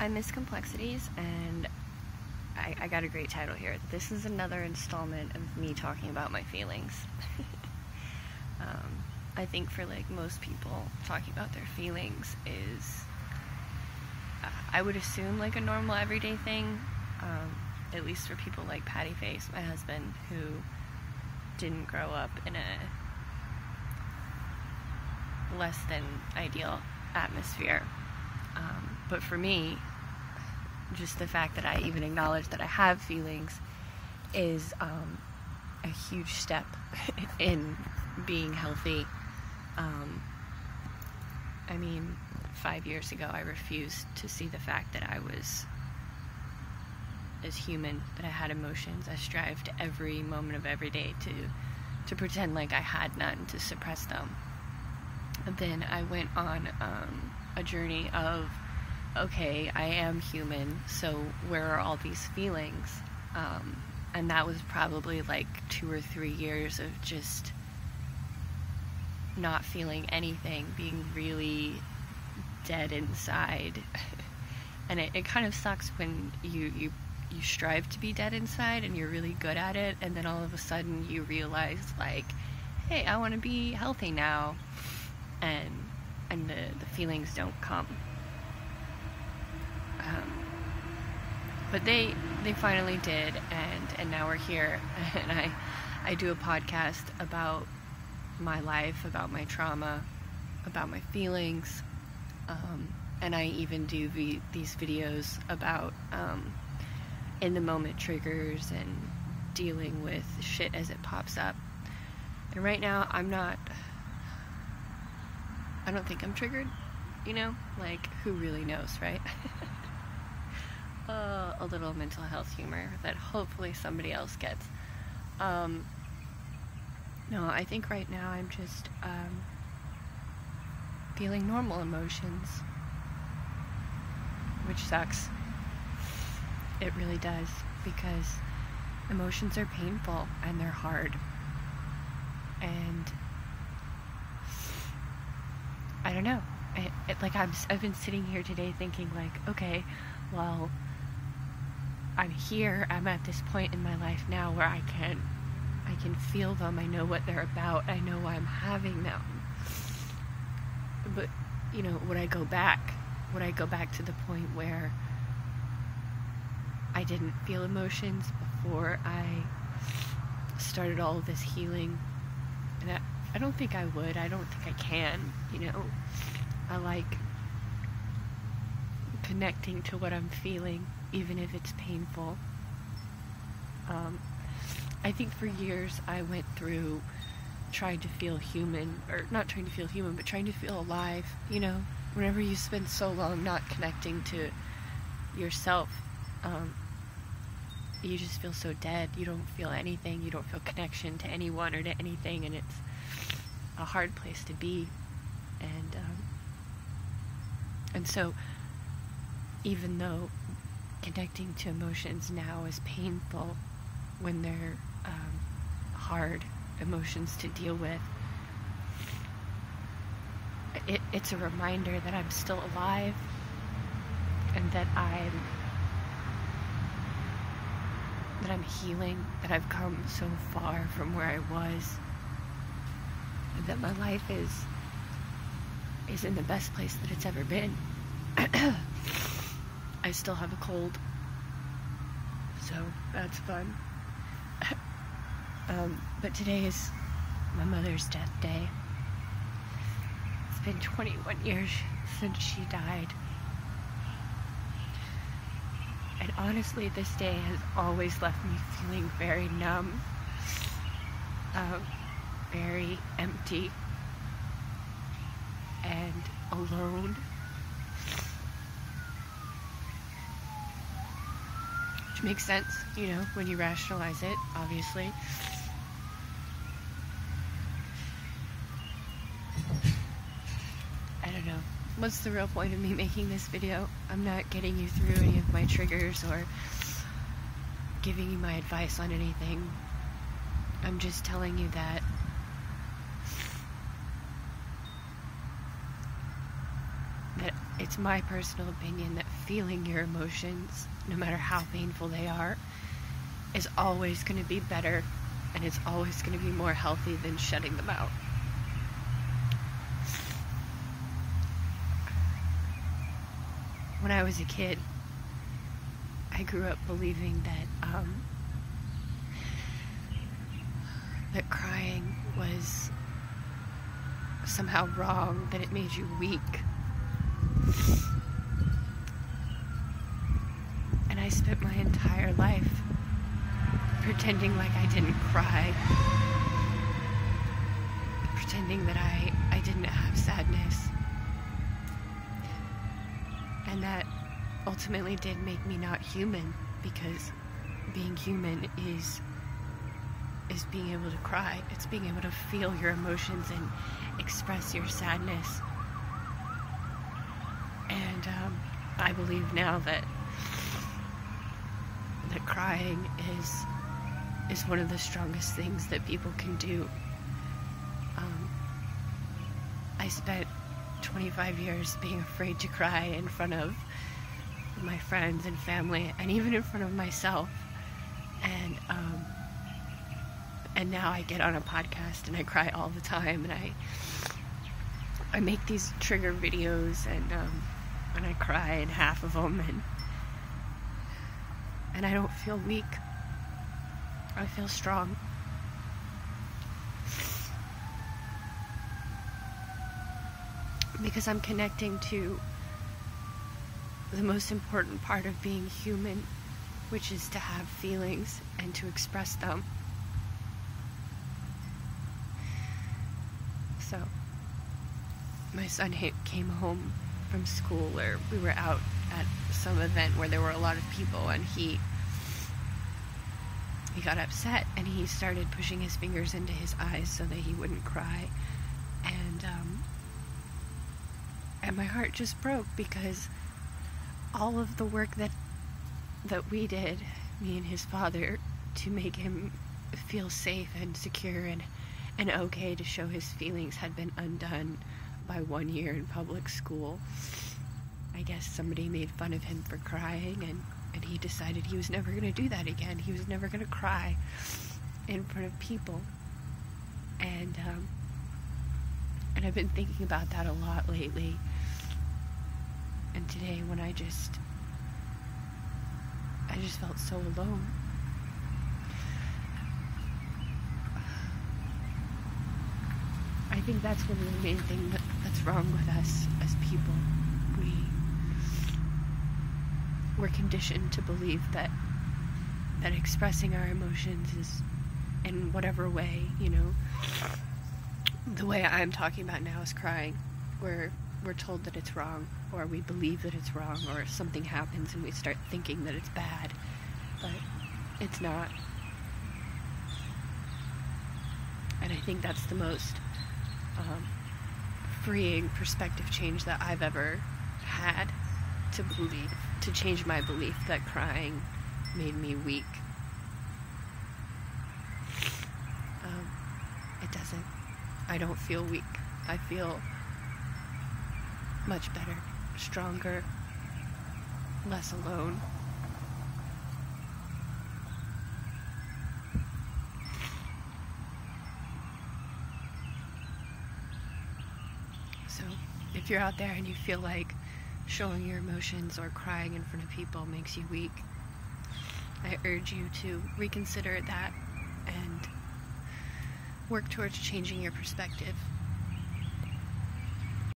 I miss complexities, and I got a great title here. This is another installment of me talking about my feelings. I think for like most people, talking about their feelings is, I would assume, like a normal everyday thing, at least for people like Patty Face, my husband, who didn't grow up in a less than ideal atmosphere. But for me, just the fact that I even acknowledge that I have feelings is a huge step in being healthy. I mean, 5 years ago I refused to see the fact that I was as human, that I had emotions. I strived every moment of every day to pretend like I had none, to suppress them. And then I went on a journey of, okay, I am human, so where are all these feelings? And that was probably like 2 or 3 years of just not feeling anything, being really dead inside. And it kind of sucks when you strive to be dead inside and you're really good at it, and then all of a sudden you realize, like, hey, I want to be healthy now, and the feelings don't come. But they finally did, and now we're here, and I do a podcast about my life, about my trauma, about my feelings, and I even do these videos about in the moment triggers and dealing with shit as it pops up. And right now I don't think I'm triggered, you know, like, who really knows, right? A little mental health humor that hopefully somebody else gets. No, I think right now I'm just feeling normal emotions, which sucks. It really does, because emotions are painful and they're hard. And I don't know. I've been sitting here today thinking, like, okay, well, I'm here. I'm at this point in my life now where I can feel them. I know what they're about. I know why I'm having them. But, you know, would I go back to the point where I didn't feel emotions before I started all of this healing? And I don't think I would. I don't think I can, you know. I like connecting to what I'm feeling, even if it's painful. I think for years I went through trying to feel human, or not trying to feel human, but trying to feel alive, you know. Whenever you spend so long not connecting to yourself, you just feel so dead. You don't feel anything. You don't feel connection to anyone or to anything, and it's a hard place to be. And so, even though connecting to emotions now is painful when they're hard emotions to deal with, it's a reminder that I'm still alive, and that I'm healing, that I've come so far from where I was, and that my life is in the best place that it's ever been. I still have a cold, so that's fun. But today is my mother's death day. It's been 21 years since she died. And honestly, this day has always left me feeling very numb, very empty, and alone. Which makes sense, you know, when you rationalize it, obviously. I don't know. What's the real point of me making this video? I'm not getting you through any of my triggers or giving you my advice on anything. I'm just telling you that it's my personal opinion that feeling your emotions, no matter how painful they are, is always going to be better, and it's always going to be more healthy than shutting them out. When I was a kid, I grew up believing that that crying was somehow wrong, that it made you weak. And I spent my entire life pretending like I didn't cry, pretending that I didn't have sadness. And that ultimately did make me not human, because being human is being able to cry. It's being able to feel your emotions and express your sadness. And I believe now that crying is one of the strongest things that people can do. I spent 25 years being afraid to cry in front of my friends and family, and even in front of myself. And now I get on a podcast and I cry all the time, and I make these trigger videos, and I cry in half of them, and I don't feel weak. I feel strong. Because I'm connecting to the most important part of being human, which is to have feelings and to express them. So, my son came home from school, or we were out at some event where there were a lot of people, and he got upset, and he started pushing his fingers into his eyes so that he wouldn't cry. And my heart just broke, because all of the work that we did, me and his father, to make him feel safe and secure and okay to show his feelings, had been undone by 1 year in public school. I guess somebody made fun of him for crying, and he decided he was never going to do that again. He was never going to cry in front of people. And I've been thinking about that a lot lately. And today, when I just felt so alone. I think that's one of the main things that's wrong with us as people. We're conditioned to believe that expressing our emotions is, in whatever way, the way I'm talking about now is crying. We're told that it's wrong, or we believe that it's wrong, or something happens and we start thinking that it's bad, but it's not. And I think that's the most freeing perspective change that I've ever had, to change my belief that crying made me weak. It doesn't. I don't feel weak. I feel much better, stronger, less alone. So, if you're out there and you feel like showing your emotions or crying in front of people makes you weak, I urge you to reconsider that and work towards changing your perspective.